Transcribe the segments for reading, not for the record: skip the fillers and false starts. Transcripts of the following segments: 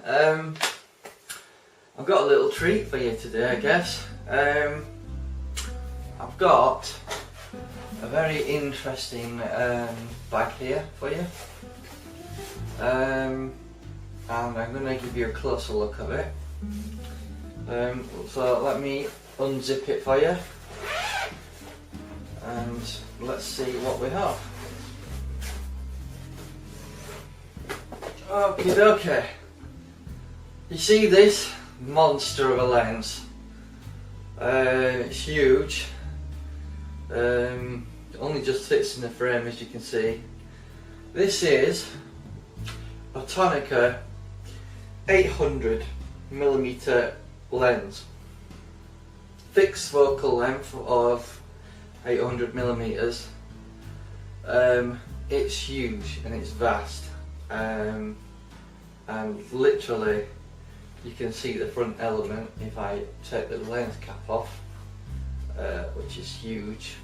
I've got a little treat for you today, I guess. I've got a very interesting bag here for you, and I'm going to give you a closer look at it. So let me unzip it for you, and let's see what we have. Okay. You see this monster of a lens? It's huge. It only just fits in the frame, as you can see. This is a Tokina 800mm lens. Fixed focal length of 800mm. It's huge and it's vast. And literally you can see the front element if I take the lens cap off, which is huge.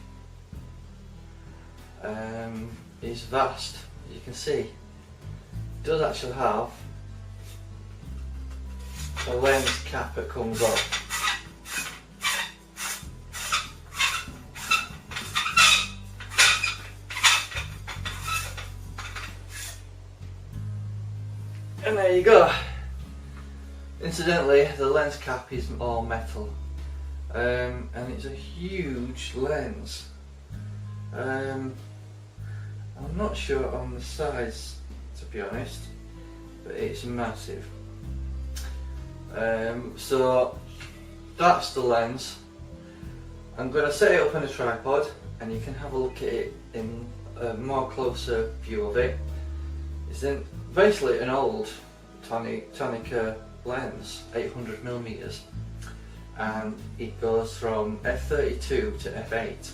It's vast, as you can see. It does actually have a lens cap that comes off. And there you go. Incidentally, the lens cap is all metal, and it's a huge lens. I'm not sure on the size, to be honest, but it's massive. So that's the lens. I'm going to set it up on a tripod, and you can have a look at it in a more closer view of it. It's basically an old Tokina lens, 800mm, and it goes from f32 to f8,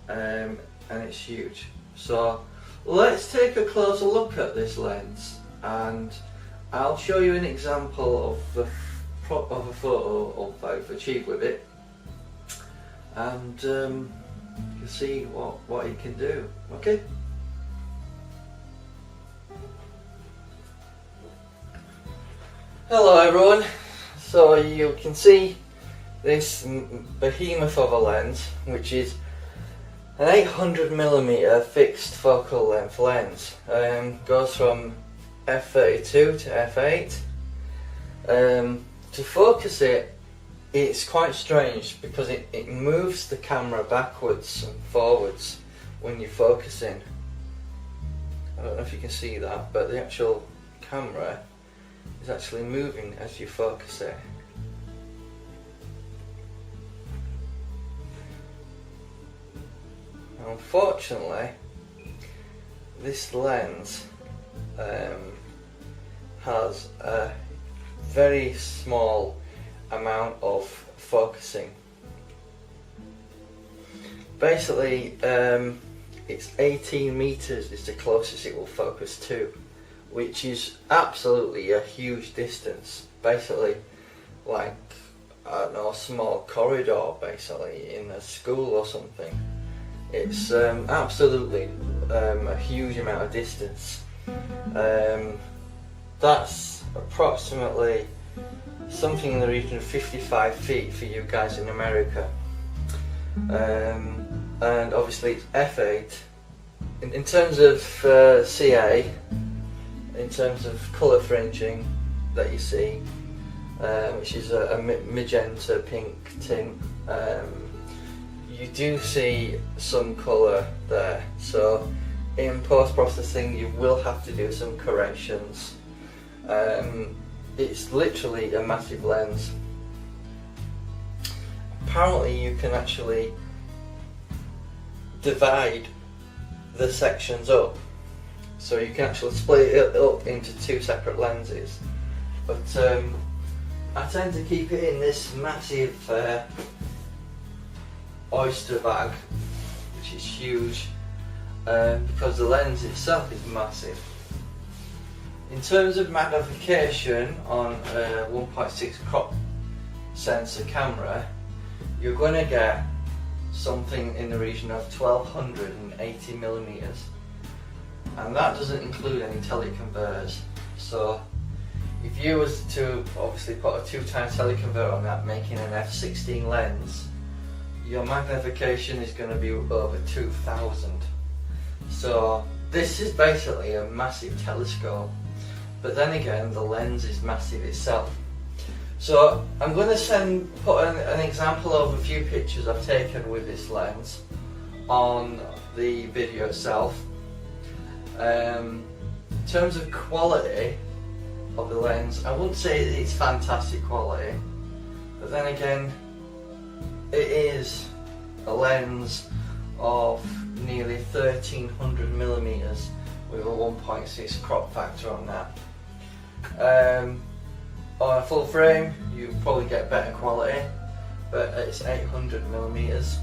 and it's huge. So let's take a closer look at this lens, and I'll show you an example of a photo of what I've achieved with it, and you'll see what it can do. Okay. Hello everyone, so you can see this behemoth of a lens, which is an 800mm fixed focal length lens. Goes from f32 to f8. To focus it, it's quite strange because it moves the camera backwards and forwards when you're focusing. I don't know if you can see that, but the actual camera is actually moving as you focus it. Unfortunately, this lens has a very small amount of focusing. Basically, it's 18 meters is the closest it will focus to, which is absolutely a huge distance. Basically, like, I don't know, a small corridor basically in a school or something. It's absolutely a huge amount of distance. That's approximately something in the region of 55 feet for you guys in America. And obviously it's f8. In terms of CA, in terms of colour fringing that you see, which is a magenta pink tint, you do see some colour there, so in post-processing you will have to do some corrections. It's literally a massive lens. Apparently you can actually divide the sections up, so you can actually split it up into two separate lenses, but I tend to keep it in this massive oyster bag, which is huge, because the lens itself is massive. In terms of magnification on a 1.6 crop sensor camera, you're going to get something in the region of 1280mm, and that doesn't include any teleconverters. So if you was to obviously put a 2 times teleconvert on that, making an f16 lens, your magnification is going to be over 2000. So this is basically a massive telescope, but then again the lens is massive itself. So I'm going to put an example of a few pictures I've taken with this lens on the video itself. In terms of quality of the lens, I wouldn't say it's fantastic quality, but then again it is a lens of nearly 1300 millimeters with a 1.6 crop factor on that. On a full frame you probably get better quality, but it's 800 millimeters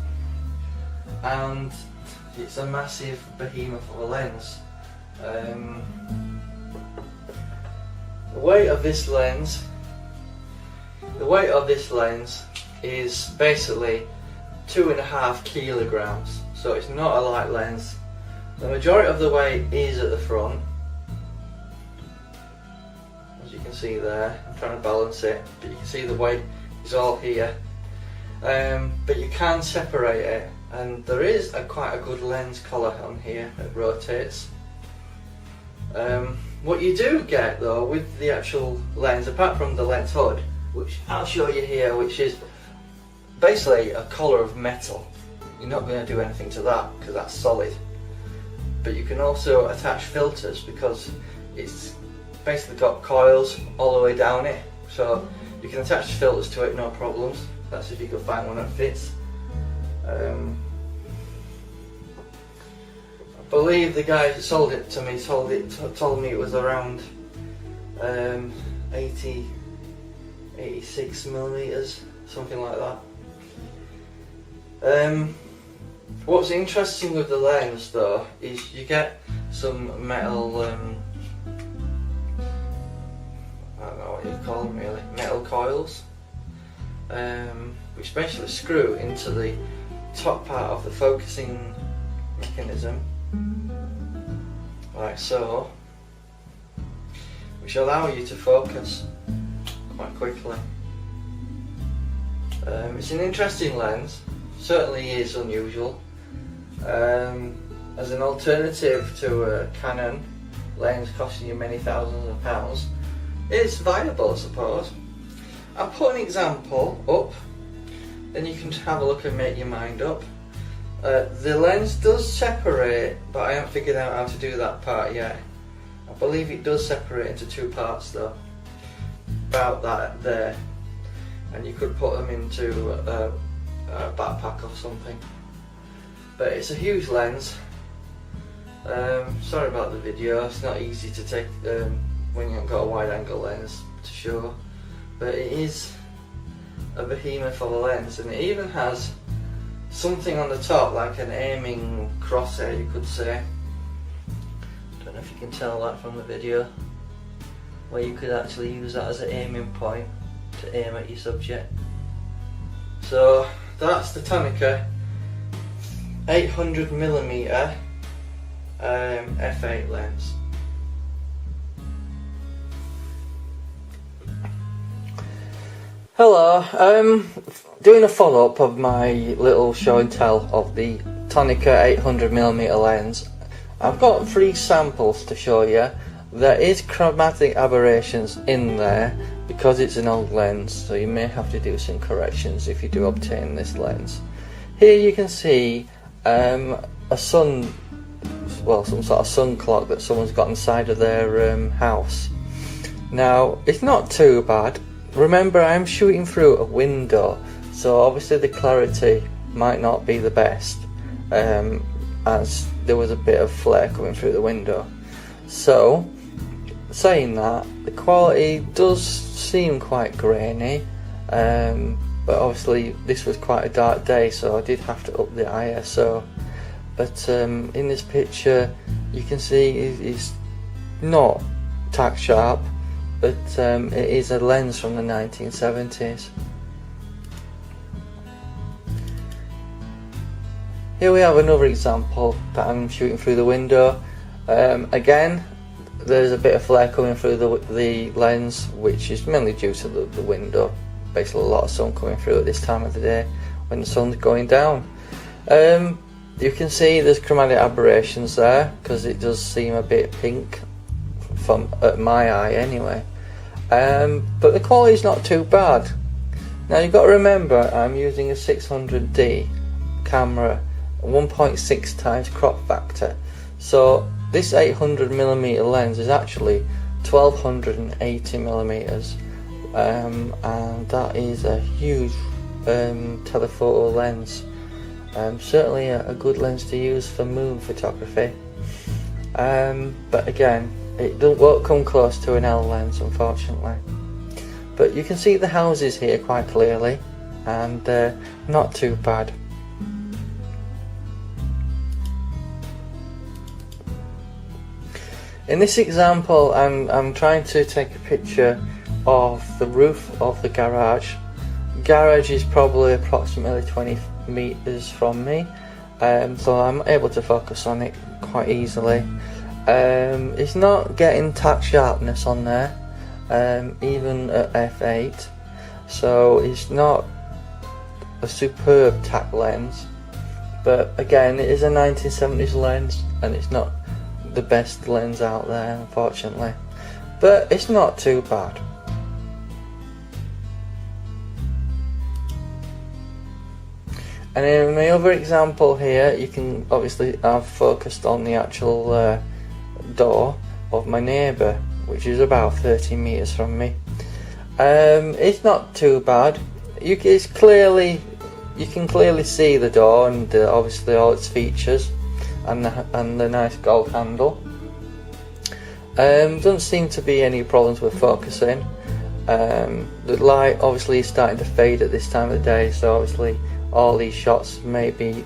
and it's a massive behemoth of a lens. The weight of this lens is basically 2.5 kilograms, so it's not a light lens. The majority of the weight is at the front, as you can see there. I'm trying to balance it, but you can see the weight is all here, but you can separate it, and there is quite a good lens collar on here that rotates. What you do get though with the actual lens, apart from the lens hood, which I'll show you here, which is basically a collar of metal. You're not going to do anything to that because that's solid. But you can also attach filters because it's basically got coils all the way down it. So you can attach filters to it, no problems. That's if you can find one that fits. I believe the guy who sold it to me told me it was around 86 millimeters, something like that. What's interesting with the lens though is you get some metal, I don't know what you call them really, metal coils, which basically screw into the top part of the focusing mechanism, like so, which allow you to focus quite quickly. It's an interesting lens, certainly is unusual. As an alternative to a Canon lens costing you many thousands of pounds, it's viable, I suppose. I'll put an example up, then you can have a look and make your mind up. The lens does separate, but I haven't figured out how to do that part yet. I believe it does separate into 2 parts though, about that there, and you could put them into a backpack or something. But it's a huge lens. Sorry about the video, it's not easy to take when you haven't got a wide angle lens to show, but it is a behemoth of a lens, and it even has something on the top like an aiming crosshair, you could say. Don't know if you can tell that from the video, where you could actually use that as an aiming point to aim at your subject. So that's the Tokina 800mm f8 lens. Hello, doing a follow-up of my little show and tell of the Tokina 800mm lens. I've got 3 samples to show you. There is chromatic aberrations in there because it's an old lens, so you may have to do some corrections if you do obtain this lens. Here you can see some sort of sun clock that someone's got inside of their house. Now, it's not too bad. Remember, I'm shooting through a window, so obviously the clarity might not be the best, as there was a bit of flare coming through the window. So, saying that, the quality does seem quite grainy, but obviously this was quite a dark day, so I did have to up the ISO. But in this picture you can see it's not tack sharp, but it is a lens from the 1970s. Here we have another example that I'm shooting through the window. Again, there's a bit of flare coming through the lens, which is mainly due to the window. Basically a lot of sun coming through at this time of the day when the sun's going down. You can see there's chromatic aberrations there because it does seem a bit pink from my eye anyway. But the quality's not too bad. Now you've got to remember I'm using a 600D camera, 1.6 times crop factor, so this 800mm lens is actually 1280mm, and that is a huge telephoto lens. Certainly a good lens to use for moon photography, but again it won't come close to an L lens unfortunately. But you can see the houses here quite clearly, and not too bad. In this example I'm trying to take a picture of the roof of the garage. Garage is probably approximately 20 meters from me, so I'm able to focus on it quite easily. It's not getting tack sharpness on there, even at f8, so it's not a superb tack lens, but again it is a 1970s lens and it's not the best lens out there unfortunately, but it's not too bad. And in my other example here, you can obviously, I've focused on the actual door of my neighbour, which is about 30 meters from me. It's not too bad. You can clearly see the door and obviously all its features, and the nice gold handle. Doesn't seem to be any problems with focusing. The light obviously is starting to fade at this time of the day, so obviously all these shots may be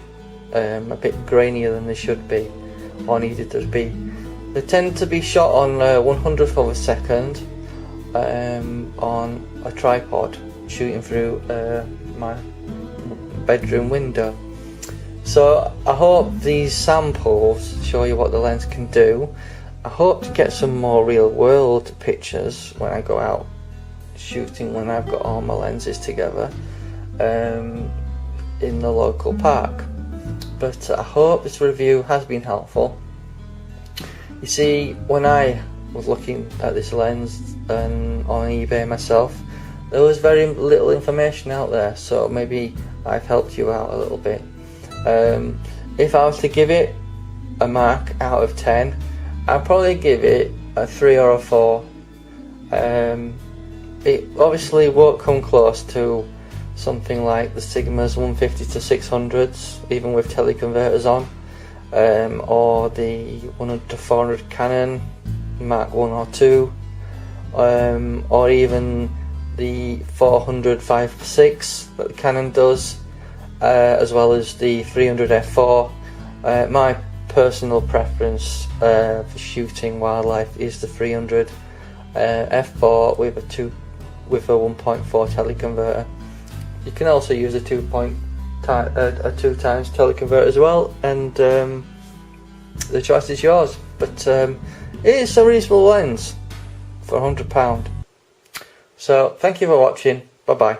a bit grainier than they should be or needed to be. They tend to be shot on 100th of a second on a tripod shooting through my bedroom window. So I hope these samples show you what the lens can do. I hope to get some more real world pictures when I go out shooting, when I've got all my lenses together in the local park. But I hope this review has been helpful. You see, when I was looking at this lens on eBay myself, there was very little information out there, so maybe I've helped you out a little bit. If I was to give it a mark out of 10, I'd probably give it a 3 or a 4. It obviously won't come close to something like the Sigma's 150 to 600s, even with teleconverters on, or the 100 to 400 Canon Mark 1 or 2, or even the 400 5/6 that the Canon does, as well as the 300 f4. My personal preference for shooting wildlife is the 300 f4 with a 1.4 teleconverter. You can also use a 2 times teleconverter as well, and the choice is yours. But it is a reasonable lens for £100. So thank you for watching. Bye bye.